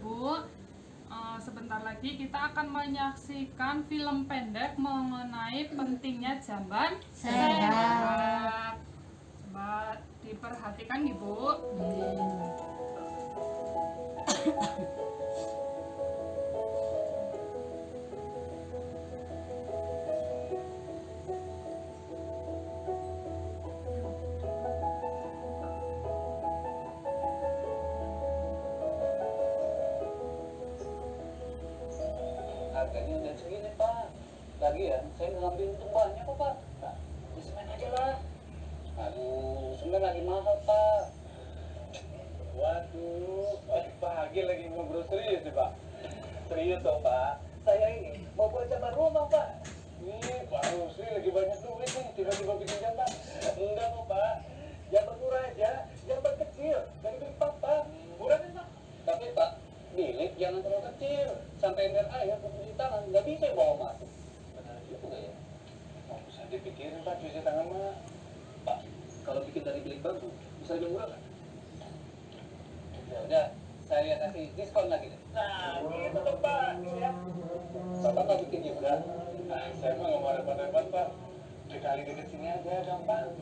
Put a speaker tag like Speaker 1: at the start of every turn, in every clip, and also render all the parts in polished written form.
Speaker 1: Ibu. Sebentar lagi kita akan menyaksikan film pendek mengenai pentingnya jamban sehat. Coba diperhatikan Ibu.
Speaker 2: Harganya udah segini Pak. Lagian saya ngambil untuk banyak kok Pak. Nah, di semen aja lah. Aduh, semen lagi mahal Pak. Waduh, pagi lagi ngobrol serius nih Pak. Serius dong Pak. Saya ini mau buat jamban rumah Pak. Nih Pak Rusli lagi banyak duit nih, tiba-tiba bikin jamban. Enggak kok Pak. Jamban murah aja, jamban kecil dari beli Papa. Murah kan Pak? Tapi Pak, bilik jangan terlalu kecil, sampai ember air cuci tangan nggak bisa bawa masuk. Benar juga ya. Oh, bisa dipikirin Pak, cuci tangan mah. Pak, kalau bikin dari bilik bambu bisa lebih murah kan? Ya udah, saya kasih diskon lagi deh. Nah, gitu dong Pak. Siap. Bapak nggak bikin juga? Nah, saya mah nggak mau repot-repot Pak. Sekali dekat sini aja gampang.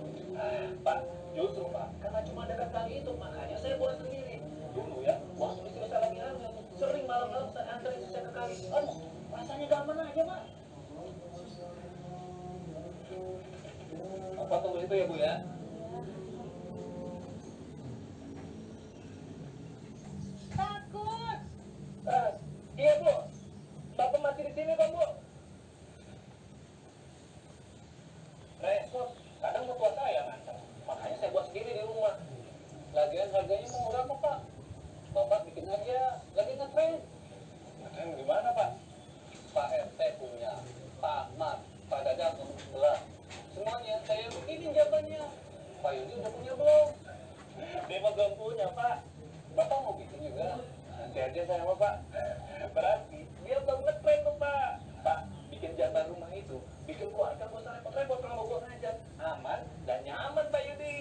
Speaker 2: Pak, justru Pak, karena cuma dekat kali itu makanya saya buat sendiri. Dulu ya, waktu istri saya lagi hamil, sering malam-malam saya antar istri saya ke kali. Aduh, rasanya gampang aja Pak. Bapak tunggu itu ya Bu ya.
Speaker 1: Takut.
Speaker 2: Iya Bu, Bapak masih di sini kan Bu? Repot, kadang mertua saya ngantar. Makanya saya buat sendiri di rumah. Lagian harganya murah kok Pak. Bapak bikin aja, lagi ngetrend. Ngetrend gimana Pak? Pak RT punya, Pak Mat, Pak Dadang belah. Semuanya saya bikinin jambannya. Pak Yudi udah punya belum? Dia mah belum punya Pak. Bapak mau bikin juga? Nanti aja saya sama Pak. Berarti dia belum ngetrend tuh Pak. Pak, bikin jamban rumah itu bikin keluarga gak usah repot-repot kalau mau ngajak. Aman dan nyaman Pak Yudi.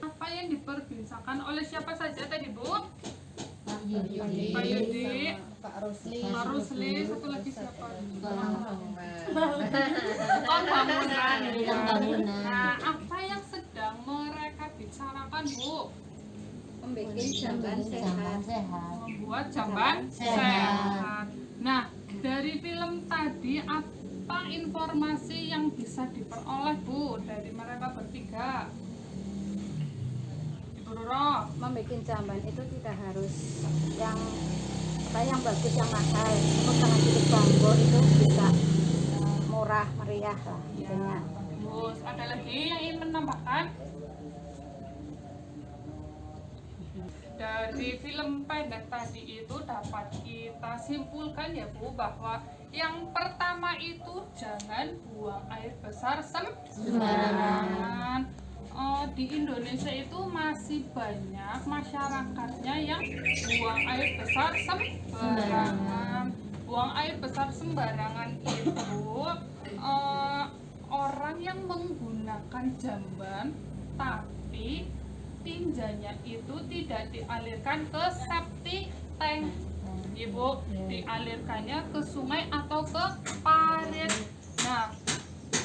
Speaker 1: Apa yang diperbincangkan oleh siapa saja tadi Bu?
Speaker 3: Pak Yudi,
Speaker 1: Pak Yudi,
Speaker 3: Pak Rusli,
Speaker 1: Pak Rusli, satu lagi siapa?
Speaker 3: Bangunan.
Speaker 1: Oh, bangunan.
Speaker 3: Yang bangunan.
Speaker 1: Nah, apa yang sedang mereka bicarakan Bu?
Speaker 4: Membuat jamban
Speaker 3: Jamban
Speaker 4: sehat.
Speaker 3: sehat.
Speaker 1: Membuat jamban
Speaker 3: Sehat.
Speaker 1: sehat. Nah, dari film tadi apa informasi yang bisa diperoleh Bu dari mereka bertiga? Ibu Roro.
Speaker 4: Membuat jamban itu tidak harus yang bagus, yang mahal. Dengan bilik bambu itu bisa murah meriah lah intinya.
Speaker 1: Terus ada lagi yang ingin menambahkan? Dari film pendek tadi itu dapat kita simpulkan ya Bu bahwa yang pertama itu jangan buang air besar sembarangan. Di Indonesia itu masih banyak masyarakatnya yang buang air besar sembarangan. Buang air besar sembarangan itu orang yang menggunakan jamban tapi tinjanya itu tidak dialirkan ke septic tank, Ibu, dialirkannya ke sungai atau ke parit. Nah,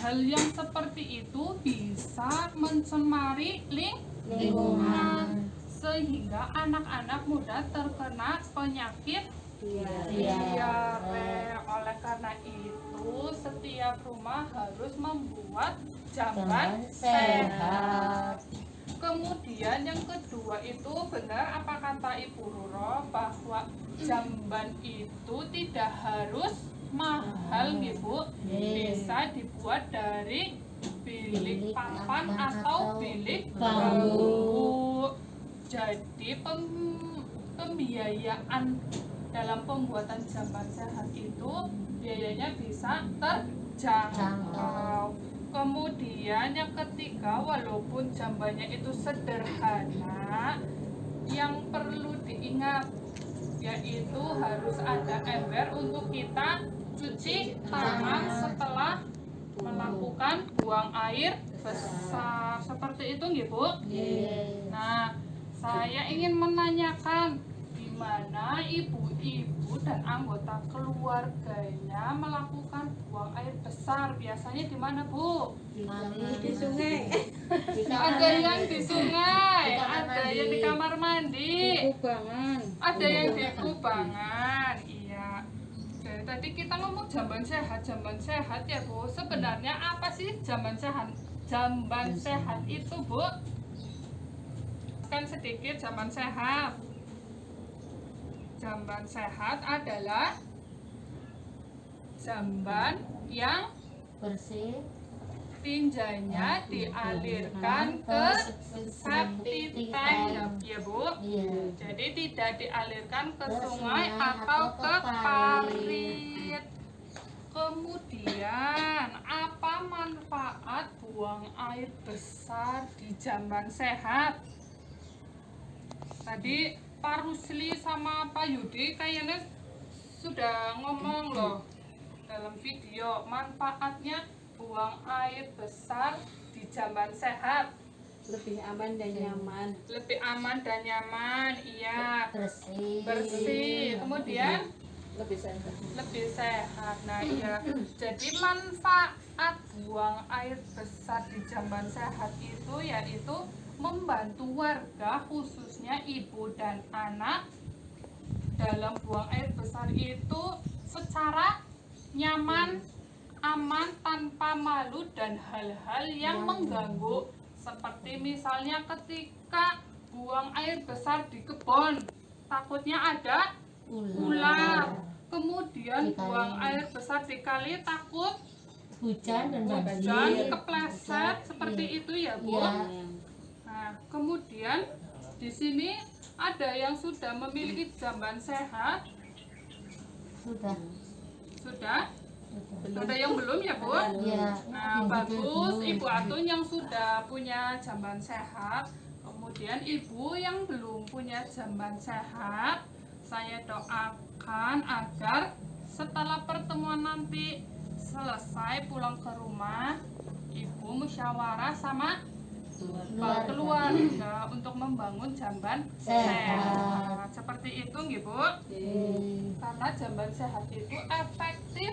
Speaker 1: hal yang seperti itu bisa mencemari lingkungan sehingga anak-anak muda terkena penyakit diare. Oleh karena itu, setiap rumah harus membuat jamban sehat. Kemudian yang kedua itu benar apa kata Ibu Roro bahwa jamban itu tidak harus mahal Bu, bisa dibuat dari bilik papan atau bilik bambu. Jadi pembiayaan dalam pembuatan jamban sehat itu biayanya bisa terjangkau. Kemudian yang ketiga, walaupun jambannya itu sederhana, yang perlu diingat yaitu harus ada ember untuk kita cuci tangan setelah melakukan buang air besar. Seperti itu nggih Bu? Nah, Saya ingin menanyakan di mana ibu-ibu dan anggota keluarganya melakukan buang air besar. Biasanya di mana, Bu?
Speaker 3: Di sungai.
Speaker 1: Ada yang di sungai, ada yang di kamar mandi,
Speaker 3: Kubangan.
Speaker 1: ada yang di kubangan. Iya. Dari tadi kita ngomong jamban sehat ya, Bu. Sebenarnya apa sih jamban sehat? Jamban sehat itu, Bu? Kan sedikit jamban sehat. Jamban sehat adalah jamban yang
Speaker 3: Bersih.
Speaker 1: tinjanya dialirkan ke septic tank ya Bu.
Speaker 3: Iya.
Speaker 1: Jadi tidak dialirkan ke sungai atau ke parit. Kemudian apa manfaat buang air besar di jamban sehat? Tadi Pak Rusli sama Pak Yudi kayaknya sudah ngomong loh dalam video manfaatnya buang air besar di jamban sehat.
Speaker 3: Lebih aman dan nyaman.
Speaker 1: Lebih aman dan nyaman, iya.
Speaker 3: Bersih.
Speaker 1: Bersih, kemudian
Speaker 3: Lebih sehat.
Speaker 1: lebih sehat. Nah, iya. Jadi manfaat buang air besar di jamban sehat itu yaitu membantu warga khususnya ibu dan anak dalam buang air besar itu secara nyaman, aman, tanpa malu dan hal-hal yang mengganggu, seperti misalnya ketika buang air besar di kebun takutnya ada ular, kemudian buang air besar di kali takut
Speaker 3: Hujan dan
Speaker 1: hujan kepleset seperti itu ya Bu.
Speaker 3: Iya.
Speaker 1: Nah, kemudian di sini ada yang sudah memiliki jamban sehat.
Speaker 3: Sudah.
Speaker 1: Sudah? Ada yang belum ya, Bu?
Speaker 3: Iya.
Speaker 1: Nah, bagus Ibu Atun yang sudah punya jamban sehat. Kemudian Ibu yang belum punya jamban sehat, saya doakan agar setelah pertemuan nanti selesai pulang ke rumah, Ibu musyawarah sama keluarga untuk membangun jamban sehat. Seperti itu nggih, Bu. Karena jamban sehat itu efektif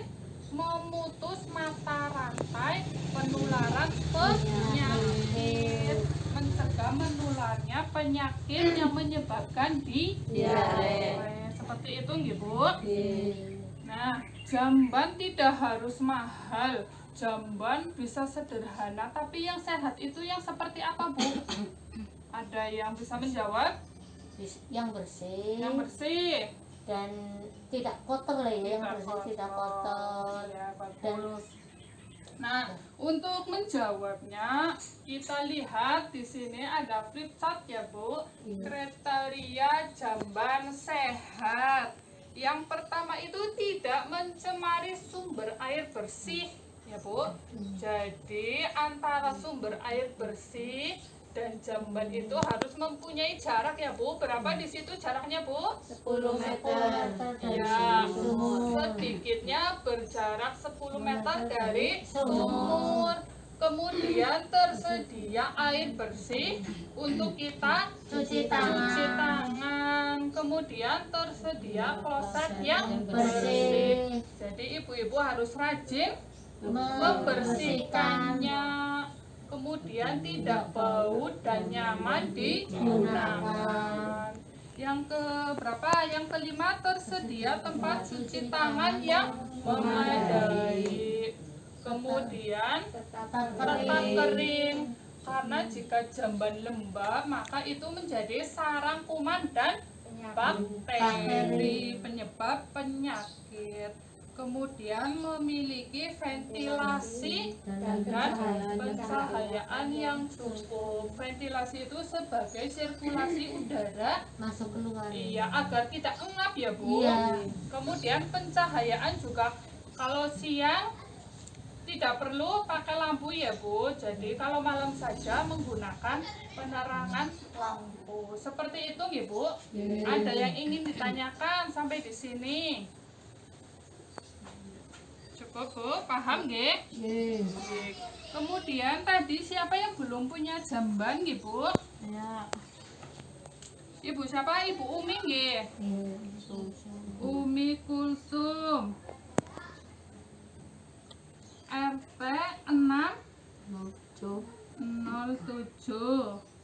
Speaker 1: memutus mata rantai penularan penyakit, mencegah menularnya penyakit yang menyebabkan diare. Seperti itu nggih, Bu. Nah, jamban tidak harus mahal. Jamban bisa sederhana, tapi yang sehat itu yang seperti apa, Bu? Ada yang bisa menjawab?
Speaker 3: Yang bersih.
Speaker 1: Yang bersih.
Speaker 3: Dan tidak kotor lah ya, yang bersih tidak kotor.
Speaker 1: Ya,
Speaker 3: Dan
Speaker 1: bagus. Nah, untuk menjawabnya, kita lihat di sini ada flip chart ya, Bu. Kriteria jamban sehat. Yang pertama itu tidak mencemari sumber air bersih, ya Bu. Jadi antara sumber air bersih dan jamban itu harus mempunyai jarak ya Bu. Berapa di situ jaraknya Bu?
Speaker 3: 10 meter dari
Speaker 1: Ya,
Speaker 3: sumur.
Speaker 1: sedikitnya berjarak 10 meter dari sumur. Kemudian tersedia air bersih untuk kita
Speaker 3: Cuci tangan.
Speaker 1: cuci tangan. Kemudian tersedia kloset yang bersih.
Speaker 3: Bersih.
Speaker 1: Jadi ibu-ibu harus rajin
Speaker 3: Membersihkan.
Speaker 1: membersihkannya. Kemudian tidak bau dan nyaman digunakan. Yang ke berapa? Yang kelima, tersedia tempat cuci tangan yang memadai. Kemudian tetap kering. Karena jika jamban lembab, maka itu menjadi sarang kuman dan bakteri penyebab penyakit. Kemudian memiliki ventilasi dan pencahayaan yang cukup. Ventilasi itu sebagai sirkulasi udara,
Speaker 3: Masuk keluar.
Speaker 1: iya, agar tidak engap ya Bu.
Speaker 3: Iya.
Speaker 1: Kemudian pencahayaan juga kalau siang tidak perlu pakai lampu ya Bu. Jadi kalau malam saja menggunakan penerangan lampu. Seperti itu ya Bu. Ada yang ingin ditanyakan sampai di sini? Cukup Bu, paham nggih? Baik. Kemudian tadi siapa yang belum punya jamban nggih Bu?
Speaker 3: Ya.
Speaker 1: Ibu siapa? Ibu Umi nggih.
Speaker 3: Iya,
Speaker 1: Umi Kulsum. RT 6
Speaker 3: lucu.
Speaker 1: 07